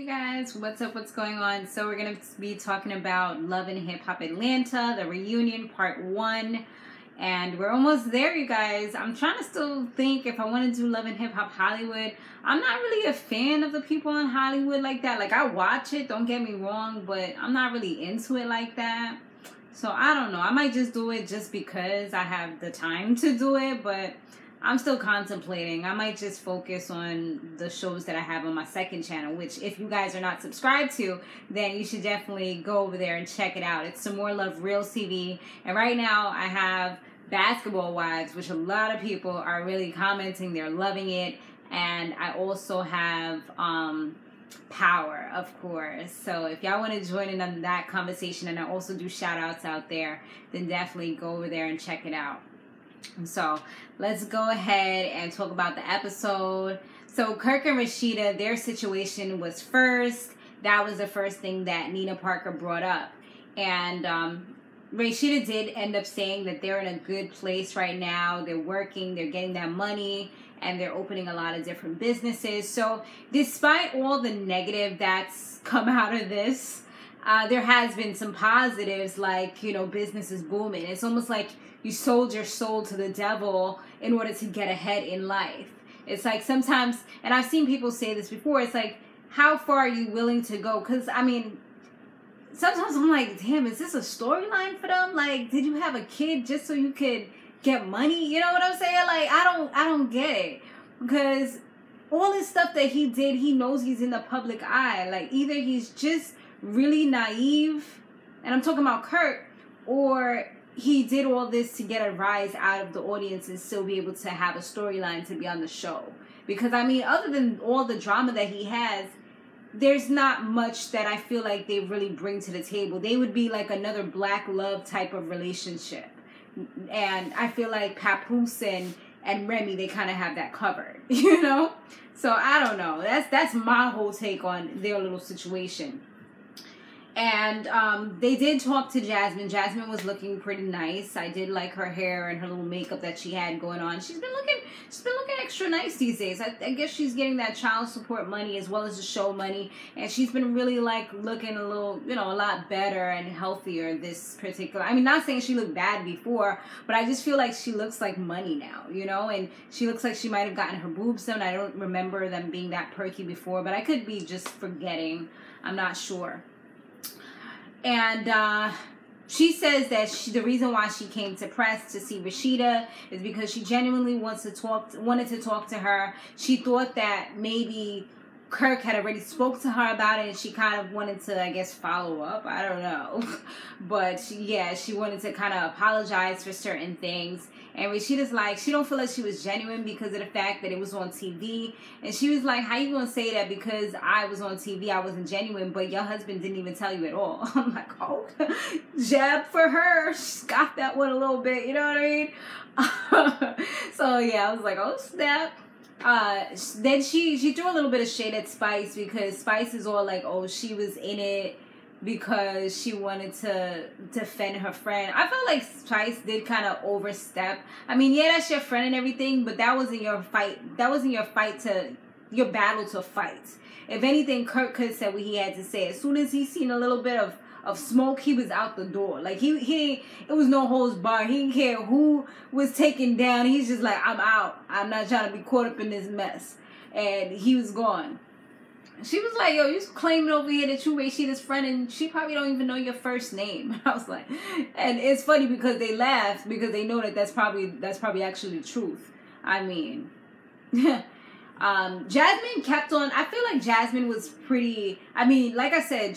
guys, what's up, what's going on? So we're going to be talking about Love and Hip Hop Atlanta, the reunion part 1, and we're almost there, you guys. I'm trying to still think if I want to do Love and Hip Hop Hollywood. I'm not really a fan of the people in Hollywood like that. Like, I watch it, don't get me wrong, but I'm not really into it like that. So I don't know, I might just do it just because I have the time to do it, but I'm still contemplating. I might just focus on the shows that I have on my second channel, which if you guys are not subscribed to, then you should definitely go over there and check it out. It's Samore Love Reels TV. And right now I have Basketball Wives, which a lot of people are really commenting. They're loving it. And I also have Power, of course. So if y'all want to join in on that conversation, and I also do shout outs out there, then definitely go over there and check it out. So let's go ahead and talk about the episode. So Kirk and Rasheeda, their situation was first. That was the first thing that Nina Parker brought up. And Rasheeda did end up saying that they're in a good place right now. They're working, they're getting that money, and they're opening a lot of different businesses. So despite all the negative that's come out of this, there has been some positives, like, you know, business is booming. It's almost like you sold your soul to the devil in order to get ahead in life. It's like sometimes, and I've seen people say this before, it's like, how far are you willing to go? Because, I mean, sometimes I'm like, damn, is this a storyline for them? Like, did you have a kid just so you could get money? You know what I'm saying? Like, I don't get it. Because all this stuff that he did, he knows he's in the public eye. Like, either he's just really naive, and I'm talking about Kirk, or he did all this to get a rise out of the audience and still be able to have a storyline to be on the show. Because, I mean, other than all the drama that he has, there's not much that I feel like they really bring to the table. They would be like another Black Love type of relationship. And I feel like Papoose and Remy, they kind of have that covered, you know? So, I don't know. That's my whole take on their little situation. And they did talk to Jasmine. Jasmine was looking pretty nice. I did like her hair and her little makeup that she had going on. She's been looking extra nice these days. I guess she's getting that child support money as well as the show money, and she's been really like looking a little, you know, a lot better and healthier this particular. I mean, not saying she looked bad before, but I just feel like she looks like money now, you know, and she looks like she might have gotten her boobs done. I don't remember them being that perky before, but I could be just forgetting. I'm not sure. And she says that the reason why she came to press to see Rasheeda is because she genuinely wanted to talk to her. She thought that maybe Kirk had already spoke to her about it, and she kind of wanted to, I guess, follow up. I don't know. But she wanted to kind of apologize for certain things. And Rasheeda's like, she don't feel like she was genuine because of the fact that it was on TV. And she was like, how you gonna say that because I was on TV, I wasn't genuine, but your husband didn't even tell you at all? I'm like, oh, jab for her. She's got that one a little bit, you know what I mean? So yeah, I was like, oh snap. Then she threw a little bit of shade at Spice because Spice is all like, oh, she was in it because she wanted to defend her friend. I felt like Spice did kind of overstep. I mean, yeah, that's your friend and everything, but that wasn't your fight. That wasn't your battle to fight. If anything, Kirk could have said what he had to say. As soon as he seen a little bit of smoke, he was out the door. Like, it was no holds barred. He didn't care who was taken down. He's just like, I'm out. I'm not trying to be caught up in this mess. And he was gone. She was like, yo, you claiming over here that you Rasheeda's friend, and she probably don't even know your first name. I was like, and it's funny because they laughed because they know that that's probably actually the truth. I mean, Jasmine kept on. I feel like Jasmine was pretty. I mean, like I said,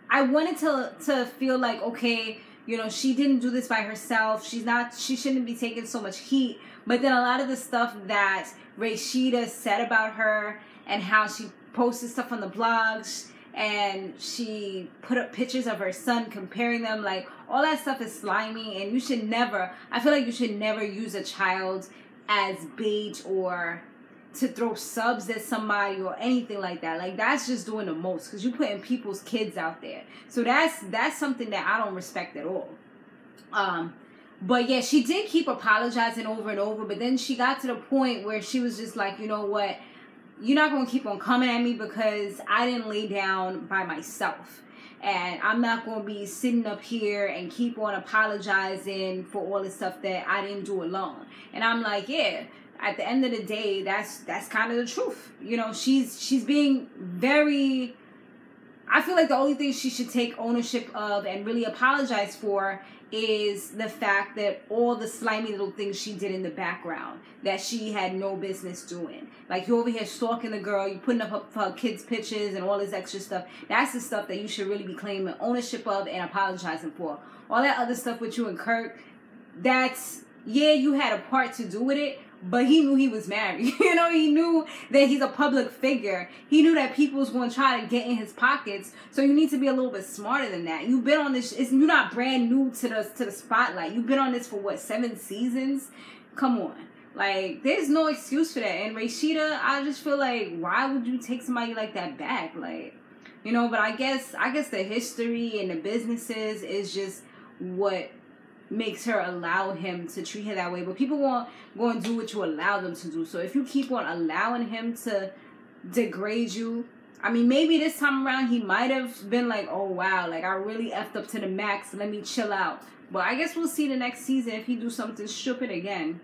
I wanted to feel like, okay, you know, she didn't do this by herself. She shouldn't be taking so much heat. But then a lot of the stuff that Rasheeda said about her and how she posted stuff on the blogs and she put up pictures of her son comparing them, like, all that stuff is slimy, and you should never, I feel like you should never use a child as bait or to throw subs at somebody or anything like that. Like, that's just doing the most because you're putting people's kids out there. So that's something that I don't respect at all. But yeah, she did keep apologizing over and over, but then she got to the point where she was just like, you know what, you're not going to keep on coming at me because I didn't lay down by myself. And I'm not going to be sitting up here and keep on apologizing for all the stuff that I didn't do alone. And I'm like, yeah, at the end of the day, that's kind of the truth. You know, she's being very... I feel like the only thing she should take ownership of and really apologize for is the fact that all the slimy little things she did in the background that she had no business doing. Like, you're over here stalking the girl, you putting up her kids' pictures and all this extra stuff. That's the stuff that you should really be claiming ownership of and apologizing for. All that other stuff with you and Kirk, that's, yeah, you had a part to do with it, but he knew he was married. You know, he knew that he's a public figure. He knew that people was going to try to get in his pockets. So you need to be a little bit smarter than that. You've been on this. You're not brand new to the spotlight. You've been on this for what, 7 seasons? Come on. Like, there's no excuse for that. And Rasheeda, I just feel like, why would you take somebody like that back? Like, you know, but I guess the history and the businesses is just what makes her allow him to treat her that way. But people won't go and do what you allow them to do. So if you keep on allowing him to degrade you, I mean, maybe this time around he might have been like, oh wow, like I really effed up to the max, let me chill out. But I guess we'll see the next season if he do something stupid again.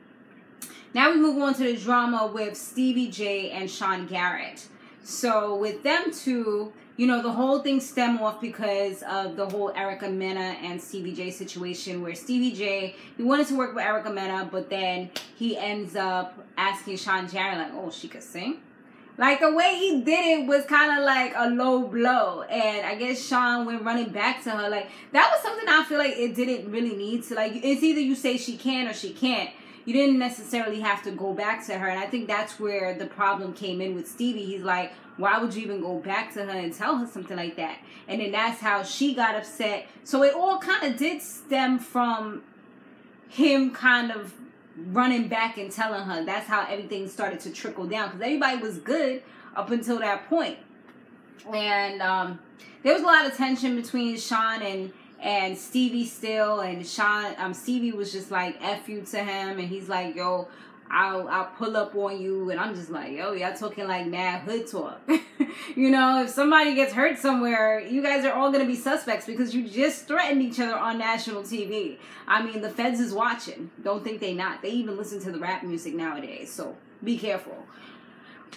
Now we move on to the drama with Stevie J and Sean Garret. So with them two, you know, the whole thing stemmed off because of the whole Mena and Stevie J situation, where Stevie J, he wanted to work with Mena, but then he ends up asking Sean Garret, like, oh, she could sing? Like, the way he did it was kind of like a low blow. And I guess Sean went running back to her. Like, that was something I feel like it didn't really need to. Like, it's either you say she can or she can't. You didn't necessarily have to go back to her. And I think that's where the problem came in with Stevie. He's like, why would you even go back to her and tell her something like that? And then that's how she got upset. So it all kind of did stem from him kind of running back and telling her. That's how everything started to trickle down. Because everybody was good up until that point. And there was a lot of tension between Sean and Stevie still. And Stevie was just like, F you to him. And he's like, yo, I'll pull up on you. And I'm just like, yo, y'all talking like mad hood talk. You know, if somebody gets hurt somewhere, you guys are all going to be suspects because you just threatened each other on national TV. I mean, the feds is watching. Don't think they not. They even listen to the rap music nowadays. So be careful.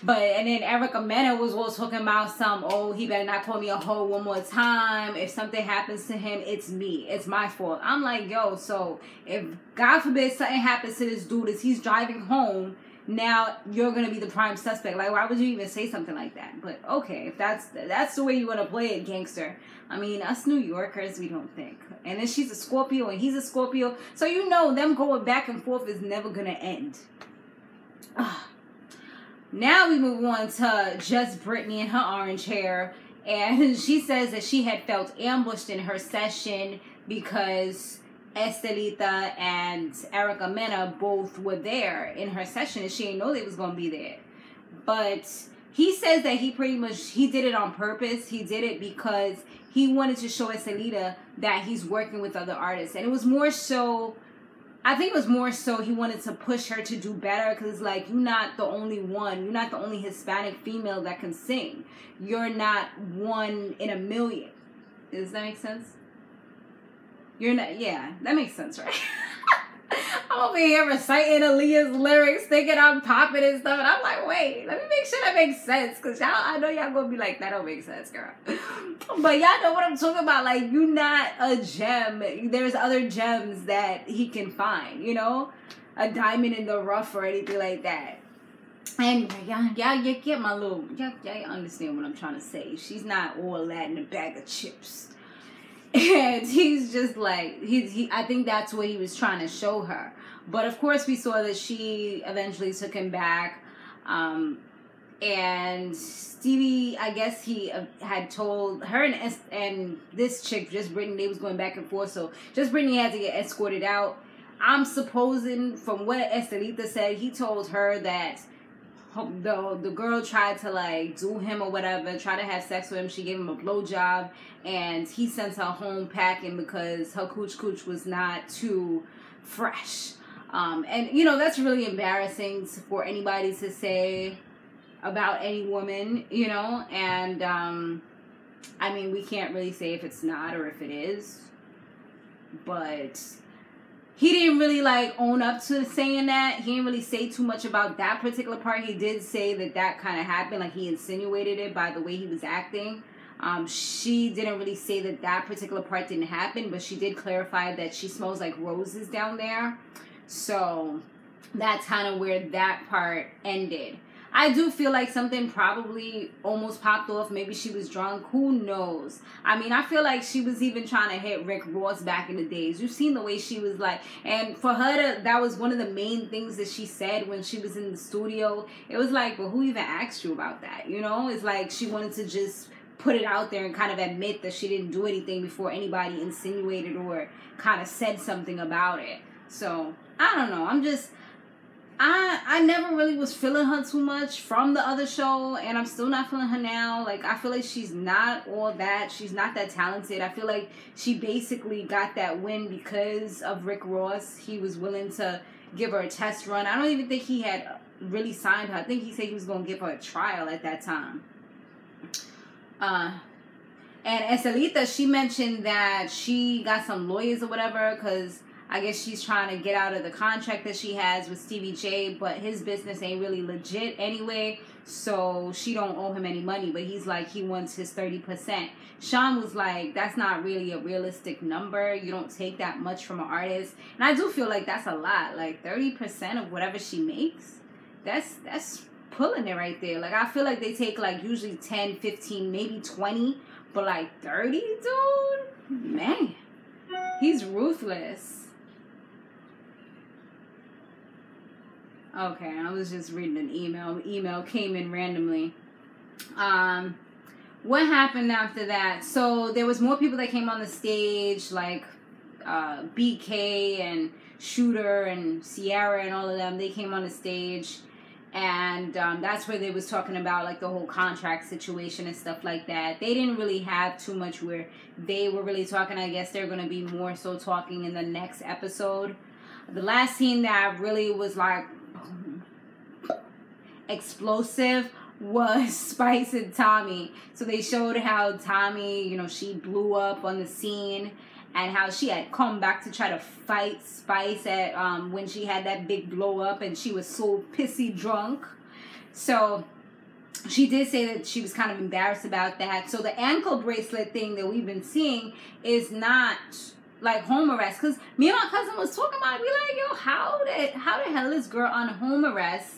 But, and then Mena was all talking about oh, he better not call me a hoe one more time. If something happens to him, it's me. It's my fault. I'm like, yo, so if God forbid something happens to this dude as he's driving home, now you're going to be the prime suspect. Like, why would you even say something like that? But okay, if that's the way you want to play it, gangster. I mean, us New Yorkers, we don't think. And then she's a Scorpio and he's a Scorpio. So you know them going back and forth is never going to end. Now we move on to Just Brittany and her orange hair. And she says that she had felt ambushed in her session because Estelita and Mena both were there in her session. And she didn't know they was going to be there. But he says that he did it on purpose. He did it because he wanted to show Estelita that he's working with other artists. And it was more so... I think it was more so he wanted to push her to do better because, like, you're not the only one. You're not the only Hispanic female that can sing. You're not one in a million. Does that make sense? You're not, yeah, that makes sense, right? I'm over here reciting Aaliyah's lyrics, thinking I'm popping and stuff, and I'm like, wait, let me make sure that makes sense, because I know y'all gonna be like, that don't make sense, girl. But y'all know what I'm talking about. Like, you're not a gem. There's other gems that he can find, you know? A diamond in the rough or anything like that. And y'all get my little, y'all understand what I'm trying to say. She's not all that in a bag of chips. And he's just like, I think that's what he was trying to show her. But of course we saw that she eventually took him back. And Stevie, I guess he had told her and this chick, Just Brittany, they was going back and forth. So Just Brittany had to get escorted out. I'm supposing from what Estelita said, he told her that the girl tried to like do him or whatever, try to have sex with him. She gave him a blowjob, and he sent her home packing because her cooch was not too fresh. And you know, that's really embarrassing for anybody to say. about any woman, you know, and I mean, we can't really say if it's not or if it is, but he didn't really like own up to saying that. He didn't really say too much about that particular part. He did say that kind of happened, like he insinuated it by the way he was acting. She didn't really say that particular part didn't happen, but she did clarify that she smells like roses down there. So that's kind of where that part ended. I do feel like something probably almost popped off. Maybe she was drunk. Who knows? I mean, I feel like she was even trying to hit Rick Ross back in the days. You've seen the way she was like, and for her to, that was one of the main things that she said when she was in the studio. It was like, well, who even asked you about that? You know, it's like she wanted to just put it out there and kind of admit that she didn't do anything before anybody insinuated or kind of said something about it. So, I don't know. I never really was feeling her too much from the other show, and I'm still not feeling her now. Like, I feel like she's not all that. She's not that talented. I feel like she basically got that win because of Rick Ross. He was willing to give her a test run. I don't even think he had really signed her. I think he said he was going to give her a trial at that time. And Estelita, she mentioned that she got some lawyers or whatever because I guess she's trying to get out of the contract that she has with Stevie J, but his business ain't really legit anyway, so she don't owe him any money, but he's like, he wants his 30%. Sean was like, that's not really a realistic number. You don't take that much from an artist. And I do feel like that's a lot. Like 30% of whatever she makes, that's pulling it right there. Like, I feel like they take like usually 10, 15, maybe 20, but like 30, dude? Man, he's ruthless. Okay, I was just reading an email. Email came in randomly. What happened after that? So there was more people that came on the stage, like BK and Shooter and Sierra and all of them. They came on the stage, and that's where they was talking about like the whole contract situation and stuff like that. They didn't really have too much where they were really talking. I guess they're going to be more so talking in the next episode. The last scene that really was like explosive was Spice and Tommy. So they showed how Tommy, you know, she blew up on the scene and how she had come back to try to fight Spice at when she had that big blow up and she was so pissy drunk. So she did say that she was kind of embarrassed about that. So the ankle bracelet thing that we've been seeing is not like home arrest, because me and my cousin was talking about it. We like, yo, how the hell is girl on home arrest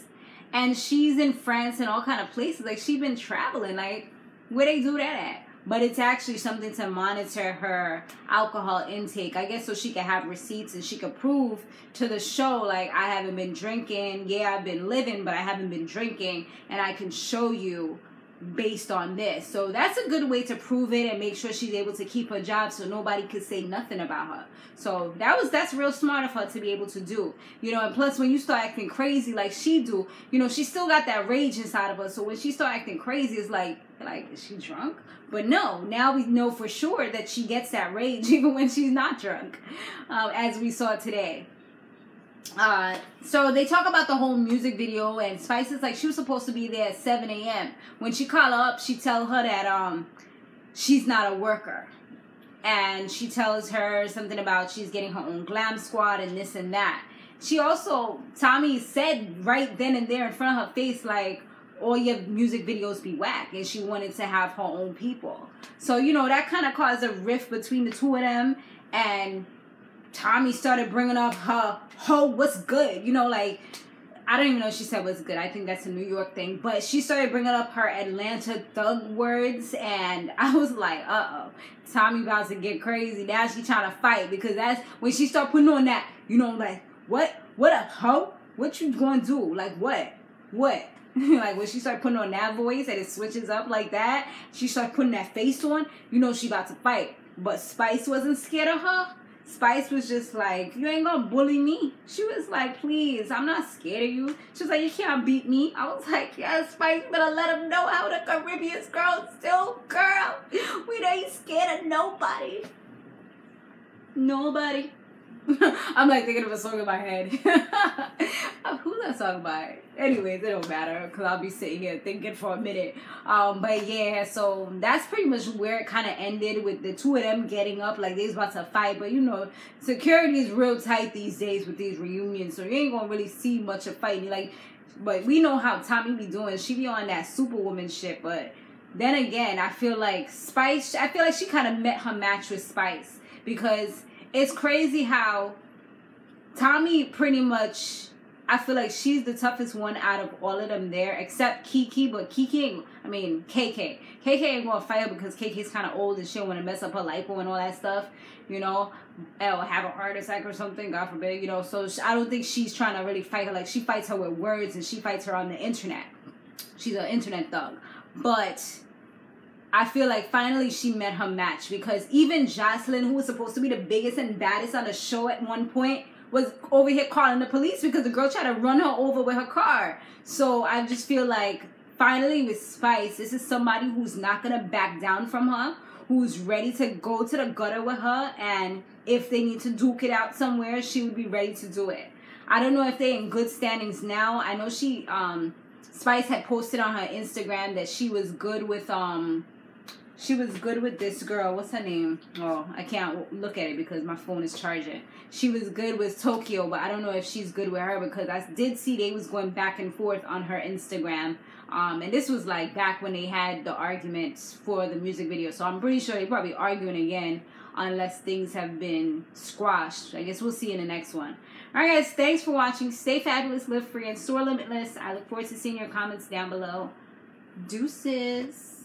and she's in France and all kind of places? Like, she been traveling. Like, where they do that at? But it's actually something to monitor her alcohol intake, I guess, so she can have receipts and she could prove to the show, like, I haven't been drinking. Yeah, I've been living, but I haven't been drinking, and I can show you based on this. So that's a good way to prove it and make sure she's able to keep her job so nobody could say nothing about her. So that's real smart of her to be able to do, you know. And plus, when you start acting crazy like she do, you know, she still got that rage inside of her. So when she start acting crazy, it's like is she drunk? But no, now we know for sure that she gets that rage even when she's not drunk, as we saw today. So they talk about the whole music video, and Spice is like, she was supposed to be there at 7 a.m. When she call her up, she tell her that she's not a worker. And she tells her something about she's getting her own glam squad and this and that. She also, Tommy said right then and there in front of her face, like, all your music videos be whack, and she wanted to have her own people. So, you know, that kind of caused a rift between the two of them, and Tommy started bringing up her what's good, you know, like, I don't even know if she said what's good. I think that's a New York thing, but she started bringing up her Atlanta thug words, and I was like, uh-oh, Tommy about to get crazy. Now she trying to fight, because that's when she started putting on that, you know, like, what a hoe? What you gonna do? Like, what? Like, when she started putting on that voice and it switches up like that, she started putting that face on, you know she about to fight. But Spice wasn't scared of her. Spice was just like, you ain't gonna bully me. She was like, please, I'm not scared of you. She was like, you can't beat me. I was like, yes, Spice, you better let them know how the Caribbean's girl still, girl. We ain't scared of nobody. Nobody. I'm like thinking of a song in my head. Who's that song by? Anyways, it don't matter because I'll be sitting here thinking for a minute. But yeah, so that's pretty much where it kind of ended with the two of them getting up like they was about to fight. But you know, security is real tight these days with these reunions, so you ain't gonna really see much of fighting. Like, but we know how Tommy be doing. She be on that superwoman shit. But then again, I feel like Spice. I feel like she kind of met her match with Spice because it's crazy how Tommy pretty much. I feel like she's the toughest one out of all of them there, except Kiki. But Kiki ain't, I mean, KK. KK ain't gonna fight her because KK's kind of old and she don't want to mess up her lipo and all that stuff, you know, or have a heart attack or something, God forbid, you know. So I don't think she's trying to really fight her. Like, she fights her with words and she fights her on the internet. She's an internet thug. But I feel like finally she met her match because even Jocelyn, who was supposed to be the biggest and baddest on the show at one point, was over here calling the police because the girl tried to run her over with her car. So I just feel like finally with Spice, this is somebody who's not going to back down from her, who's ready to go to the gutter with her, and if they need to duke it out somewhere, she would be ready to do it. I don't know if they're in good standings now. I know she, Spice had posted on her Instagram that she was good with, this girl. What's her name? Oh, I can't look at it because my phone is charging. She was good with Tokyo, but I don't know if she's good with her because I did see they was going back and forth on her Instagram. And this was like back when they had the arguments for the music video. So I'm pretty sure they're probably arguing again unless things have been squashed. I guess we'll see in the next one. Alright guys, thanks for watching. Stay fabulous, live free, and soar limitless. I look forward to seeing your comments down below. Deuces.